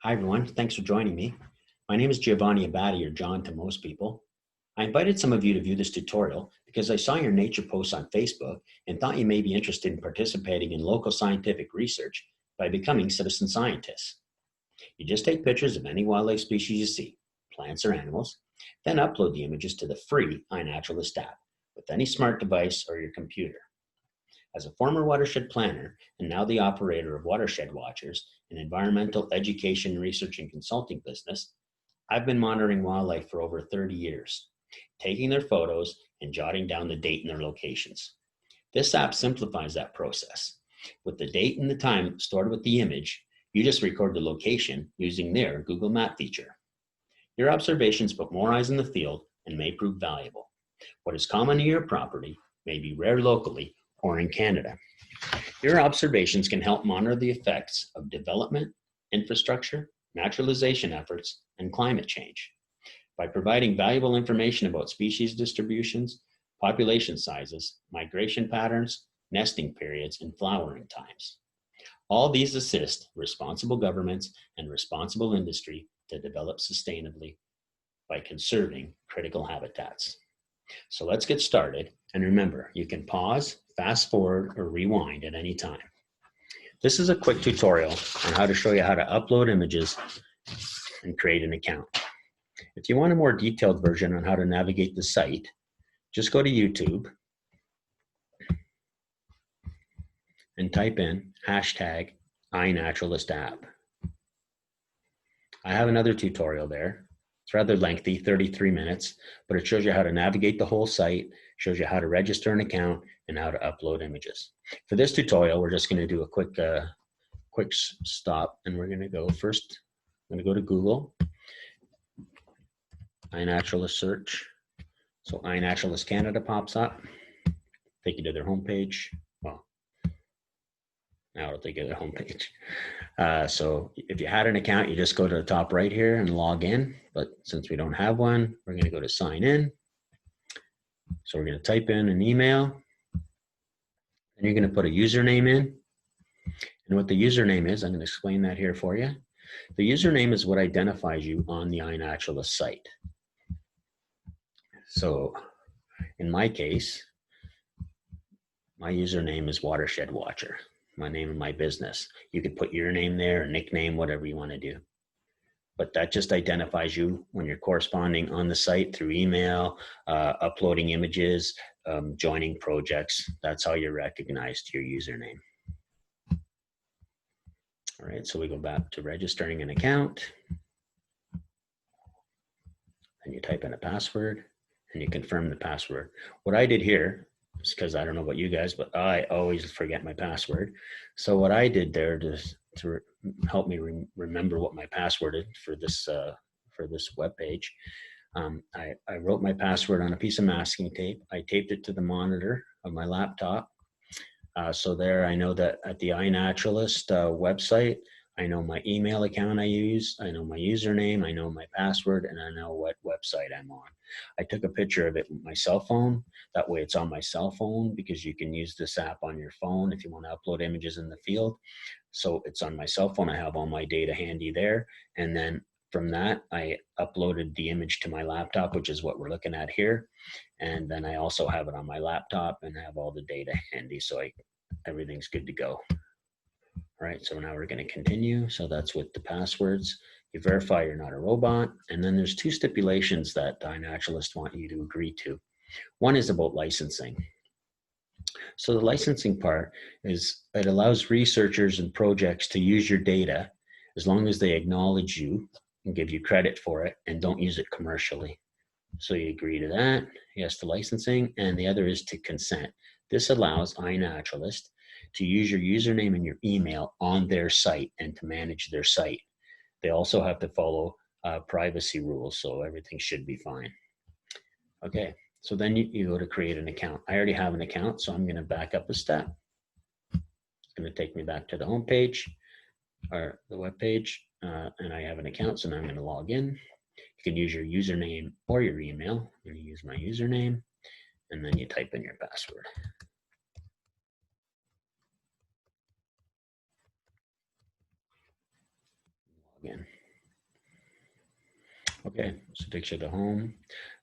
Hi, everyone. Thanks for joining me. My name is Giovanni Abati, or John to most people. I invited some of you to view this tutorial because I saw your nature posts on Facebook and thought you may be interested in participating in local scientific research by becoming citizen scientists. You just take pictures of any wildlife species you see, plants or animals, then upload the images to the free I-Naturalist app with any smart device or your computer. As a former watershed planner and now the operator of Watershed Watchers, an environmental education, research, and consulting business, I've been monitoring wildlife for over 30 years, taking their photos and jotting down the date and their locations. This app simplifies that process. With the date and the time stored with the image, you just record the location using their Google Map feature. Your observations put more eyes in the field and may prove valuable. What is common to your property may be rare locally or in Canada. Your observations can help monitor the effects of development, infrastructure, naturalization efforts, and climate change. By providing valuable information about species distributions, population sizes, migration patterns, nesting periods, and flowering times. All these assist responsible governments and responsible industry to develop sustainably by conserving critical habitats. So let's get started. And remember, you can pause, fast forward, or rewind at any time. This is a quick tutorial on how to show you how to upload images and create an account. If you want a more detailed version on how to navigate the site, just go to YouTube and type in hashtag I-Naturalist app. I have another tutorial there. It's rather lengthy, 33 minutes, but it shows you how to navigate the whole site, shows you how to register an account, and how to upload images. For this tutorial, we're just going to do a quick stop, and we're going to go first. I'm going to go to Google, I-Naturalist search. So I-Naturalist Canada pops up, take you to their homepage. Well, now it'll take you to their homepage. So if you had an account, you just go to the top right here and log in. But since we don't have one, we're going to go to sign in. So we're going to type in an email, and you're going to put a username in. And what the username is, I'm going to explain that here for you. The username is what identifies you on the I-Naturalist site. So in my case, my username is Watershed Watcher, my name of my business. You could put your name there, nickname, whatever you want to do. But that just identifies you when you're corresponding on the site through email, uploading images, joining projects. That's how you're recognized, your username. All right, so we go back to registering an account. And you type in a password and you confirm the password. What I did here is, because I don't know about you guys, but I always forget my password. So what I did there to help me remember what my password is for this web page, I wrote my password on a piece of masking tape. I taped it to the monitor of my laptop. So there I know that at the I-Naturalist website, I know my email account I use, I know my username, I know my password, and I know what website I'm on. I took a picture of it with my cell phone. That way it's on my cell phone, because you can use this app on your phone if you want to upload images in the field. So it's on my cell phone. I have all my data handy there. And then from that, I uploaded the image to my laptop, which is what we're looking at here. And then I also have it on my laptop and have all the data handy. So everything's good to go. All right, so now we're going to continue. So that's with the passwords. You verify you're not a robot. And then there's two stipulations that I-Naturalist want you to agree to. One is about licensing. So the licensing part is it allows researchers and projects to use your data as long as they acknowledge you and give you credit for it and don't use it commercially. So you agree to that, yes to licensing, and the other is to consent. This allows I-Naturalist to use your username and your email on their site and to manage their site. They also have to follow privacy rules, so everything should be fine. Okay, so then you go to create an account. I already have an account, so I'm going to back up a step. It's going to take me back to the home page or the web page, and I have an account, so now I'm going to log in. You can use your username or your email. I'm going to use my username, and then you type in your password. Again. Okay, so it takes you to home.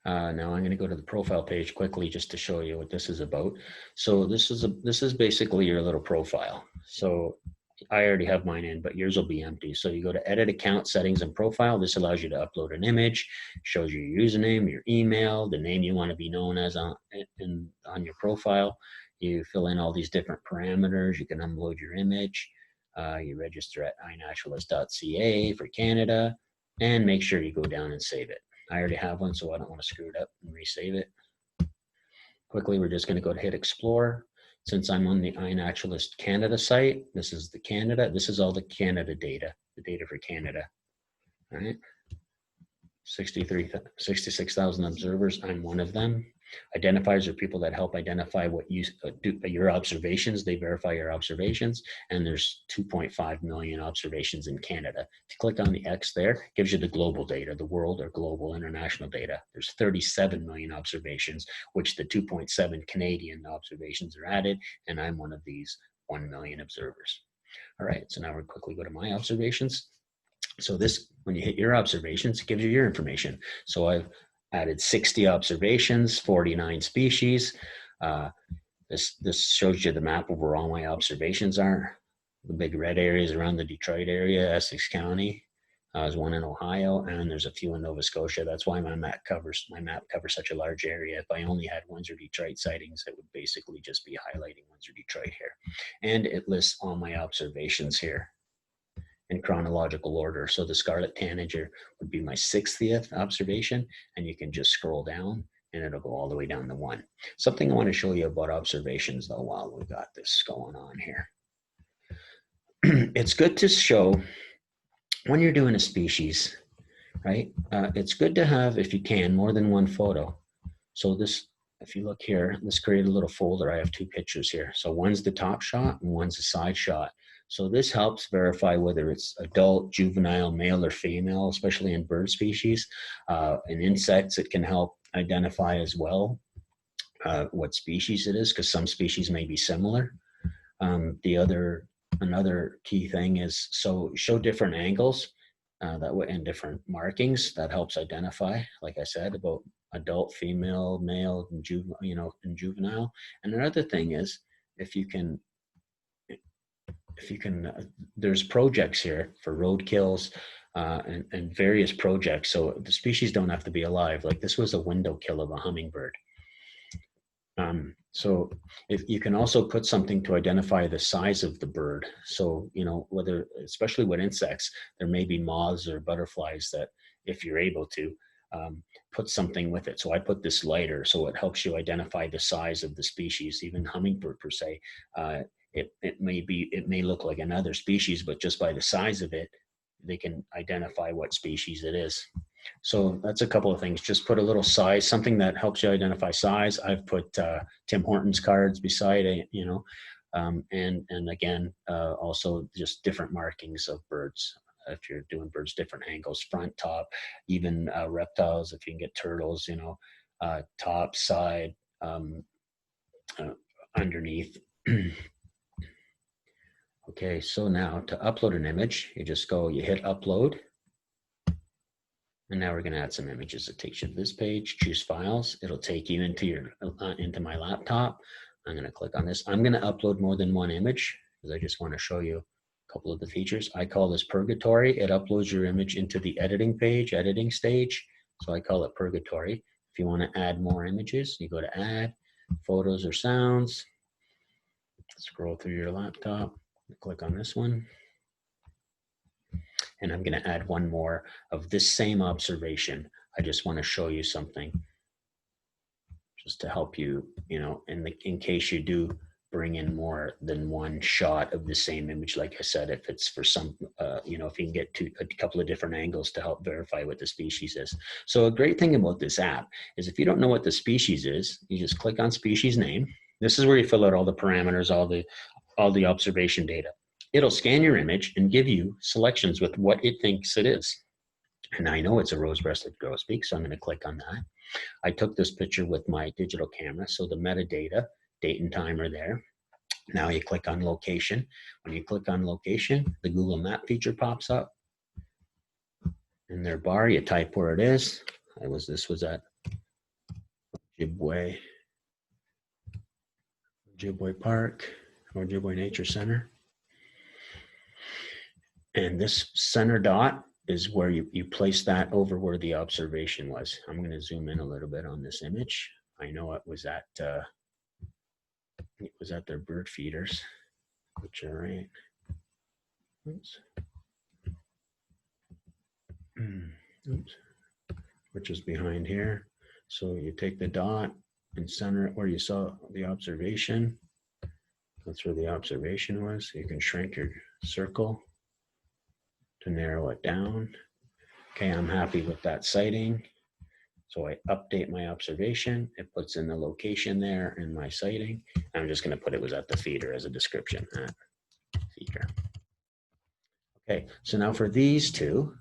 Now I'm going to go to the profile page quickly just to show you what this is about. So this is basically your little profile. So I already have mine in, but yours will be empty. So you go to edit account settings and profile. This allows you to upload an image, shows you your username, your email, the name you want to be known as on your profile. You fill in all these different parameters. You can upload your image. You register at I-Naturalist.ca for Canada, and make sure you go down and save it. I already have one, so I don't want to screw it up and resave it. Quickly, we're just going to go to hit Explore. Since I'm on the I-Naturalist Canada site, this is the Canada. This is all the Canada data, the data for Canada. All right. 66,000 observers. I'm one of them. Identifiers are people that help identify what you do, your observations. They verify your observations, and there's 2.5 million observations in Canada. If you click on the X there, it gives you the global data, the world or global international data. There's 37 million observations, which the 2.7 Canadian observations are added, and I'm one of these 1 million observers. All right, so now we'll quickly go to my observations. So this, when you hit your observations, it gives you your information. So I've added 60 observations, 49 species. This shows you the map of where all my observations are. The big red areas around the Detroit area, Essex County. There's one in Ohio, and there's a few in Nova Scotia. That's why my map covers such a large area. If I only had Windsor Detroit sightings, it would basically just be highlighting Windsor Detroit here. And it lists all my observations here in chronological order. So the scarlet tanager would be my 60th observation, and you can just scroll down and it'll go all the way down to 1. Something I want to show you about observations though while we've got this going on here. It's good to show when you're doing a species, right? It's good to have, if you can, more than one photo. So this, if you look here, let's create a little folder. I have 2 pictures here. So one's the top shot and one's a side shot. So this helps verify whether it's adult, juvenile, male, or female, especially in bird species. In insects, it can help identify as well what species it is, because some species may be similar. Another key thing is, so show different angles that way, and different markings. That helps identify, like I said, about adult, female, male, and juvenile. And another thing is, if you can, there's projects here for roadkills and various projects. So the species don't have to be alive. Like this was a window kill of a hummingbird. So if you can also put something to identify the size of the bird. So, whether, especially with insects, there may be moths or butterflies that, if you're able to, put something with it. So I put this lighter, so it helps you identify the size of the species. Even hummingbird per se, it may look like another species, but just by the size of it, they can identify what species it is. So that's a couple of things. Just put a little size, something that helps you identify size. I've put Tim Hortons cards beside it, and again, also just different markings of birds. If you're doing birds, different angles, front, top, even reptiles, if you can get turtles, top, side, underneath. Okay, so now to upload an image, you hit upload. And now we're going to add some images. It takes you to this page, choose files. It'll take you into my laptop. I'm going to click on this. I'm going to upload more than one image because I just want to show you a couple of the features. I call this Purgatory. It uploads your image into the editing stage. So I call it Purgatory. If you want to add more images, you go to Add, Photos or Sounds. Scroll through your laptop, click on this one. And I'm going to add one more of this same observation. I just want to show you something just to help you, in case you do bring in more than one shot of the same image. Like I said, if it's for some, if you can get to a couple of different angles to help verify what the species is. So a great thing about this app is if you don't know what the species is, you just click on species name. This is where you fill out all the parameters, all the observation data. It'll scan your image and give you selections with what it thinks it is. And I know it's a rose-breasted grosbeak, so I'm going to click on that. I took this picture with my digital camera, so the metadata, date and time are there. Now you click on location. When you click on location, the Google Map feature pops up. In their bar, you type where it is. This was at Ojibwe Park, or Ojibwe Nature Center. And this center dot is where you place that over where the observation was. I'm going to zoom in a little bit on this image. I know it was at their bird feeders, which are right. Oops. Oops. Which is behind here. So you take the dot and center it where you saw the observation. That's where the observation was. You can shrink your circle to narrow it down. Okay, I'm happy with that sighting. So I update my observation. It puts in the location there in my sighting. I'm just going to put it was at the feeder as a description. At feeder. Okay, so now for these two,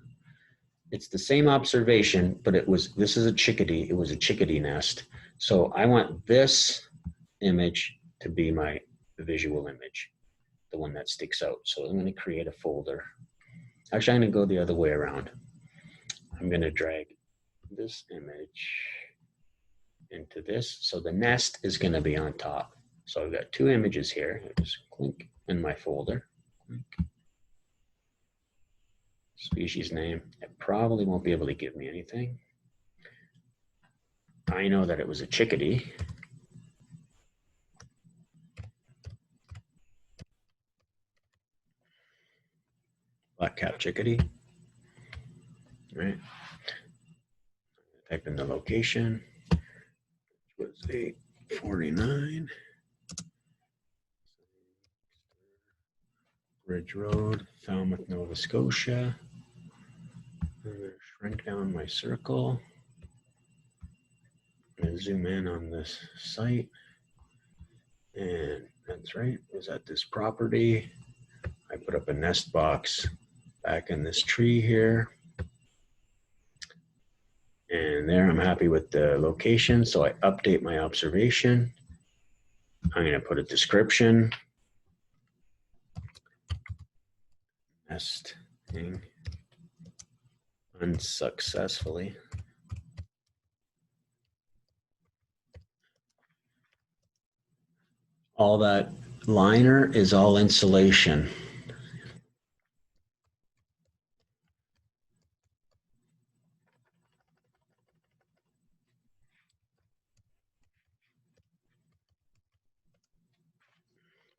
it's the same observation, but this is a chickadee. It was a chickadee nest. So I want this image to be my visual image, the one that sticks out. So I'm going to create a folder. Actually, I'm going to go the other way around. I'm going to drag this image into this. So the nest is going to be on top. So I've got two images here. I just click in my folder. Click. Species name. It probably won't be able to give me anything. I know that it was a chickadee. Black-capped chickadee. All right. Type in the location, which was 849 Ridge Road, Falmouth, Nova Scotia. I'm going to shrink down my circle. I'm going to zoom in on this site. And that's right, it was at this property. I put up a nest box back in this tree here. And there, I'm happy with the location. So I update my observation. I'm going to put a description. Nesting unsuccessfully. All that liner is all insulation.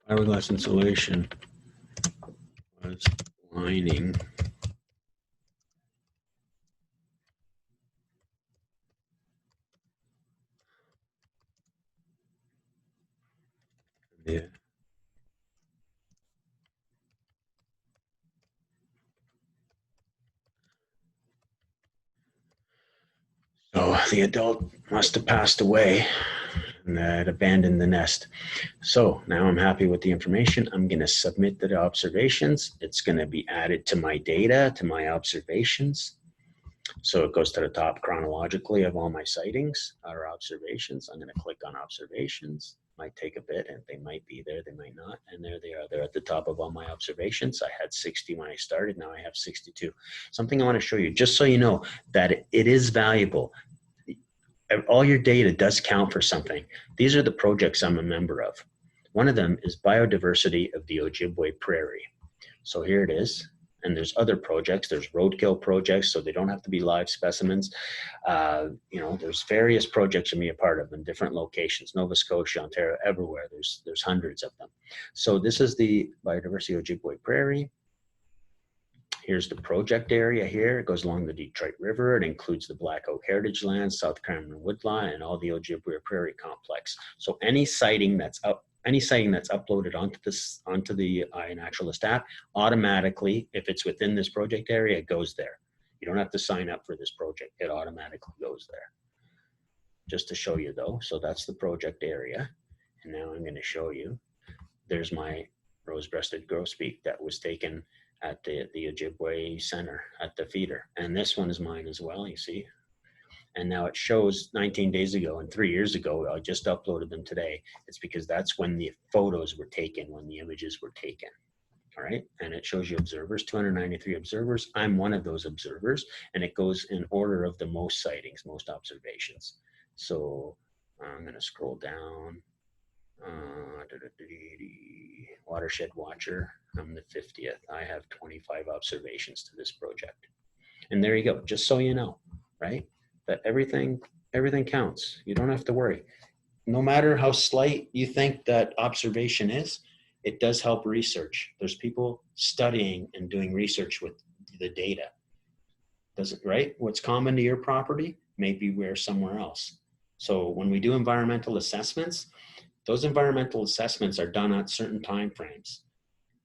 Fiberglass insulation was lining. Yeah. So the adult must have passed away and had abandoned the nest. So now I'm happy with the information. I'm going to submit the observations. It's going to be added to my data, to my observations. So it goes to the top chronologically of all my sightings or observations. I'm going to click on observations. Might take a bit, and they might be there, they might not. And there they are. They're at the top of all my observations. I had 60 when I started. Now I have 62. Something I want to show you, just so you know that it is valuable. All your data does count for something. These are the projects I'm a member of. One of them is biodiversity of the Ojibwe Prairie. So here it is. And there's other projects. There's roadkill projects, so they don't have to be live specimens. There's various projects you can be a part of in different locations, Nova Scotia, Ontario, everywhere. There's hundreds of them. So this is the biodiversity Ojibwe Prairie. Here's the project area here. It goes along the Detroit River. It includes the Black Oak Heritage Lands, South Cameron Woodline, and all the Ojibwe Prairie complex. So any sighting that's uploaded onto the I-Naturalist app, automatically, if it's within this project area, it goes there. You don't have to sign up for this project. It automatically goes there. Just to show you though, so that's the project area. And now I'm going to show you, there's my rose-breasted grosbeak that was taken at the Ojibwe Center at the feeder. And this one is mine as well, you see. And now it shows 19 days ago and 3 years ago. I just uploaded them today. It's because that's when the photos were taken, when the images were taken. All right. And it shows you observers, 293 observers. I'm one of those observers, and it goes in order of the most sightings, most observations. So I'm going to scroll down. Watershed Watcher. I'm the 50th. I have 25 observations to this project. And there you go. Just so you know, right? That everything counts. You don't have to worry. No matter how slight you think that observation is, it does help research. There's people studying and doing research with the data. Doesn't, right? What's common to your property may be where somewhere else. So when we do environmental assessments, those environmental assessments are done at certain time frames.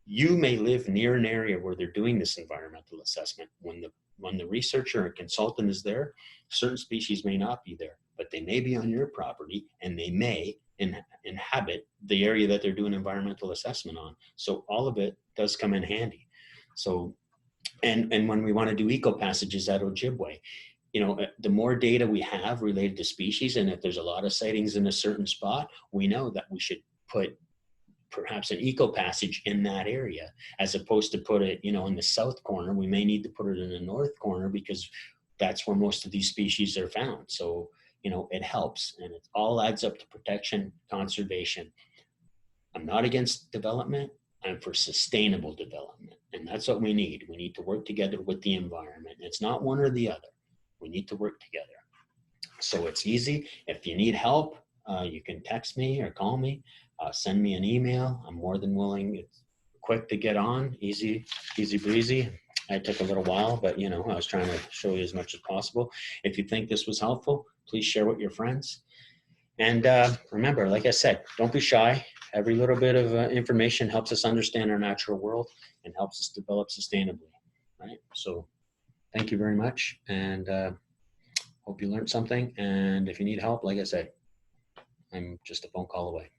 You may live near an area where they're doing this environmental assessment. When the researcher or consultant is there, certain species may not be there, but they may be on your property, and they may inhabit the area that they're doing environmental assessment on. So all of it does come in handy. So, and when we want to do eco passages at Ojibwe, you know, the more data we have related to species, and if there's a lot of sightings in a certain spot, we know that we should put perhaps an eco passage in that area, as opposed to put it, you know, in the south corner. We may need to put it in the north corner because that's where most of these species are found. So, you know, it helps, and it all adds up to protection, conservation. I'm not against development. I'm for sustainable development. And that's what we need. We need to work together with the environment. It's not one or the other. We need to work together. So it's easy. If you need help, you can text me or call me, send me an email. I'm more than willing. It's quick to get on, easy breezy. It took a little while, but you know, I was trying to show you as much as possible. If you think this was helpful, please share with your friends. And remember, like I said, don't be shy. Every little bit of information helps us understand our natural world and helps us develop sustainably, right? So thank you very much. And hope you learned something. And if you need help, like I said, I'm just a phone call away.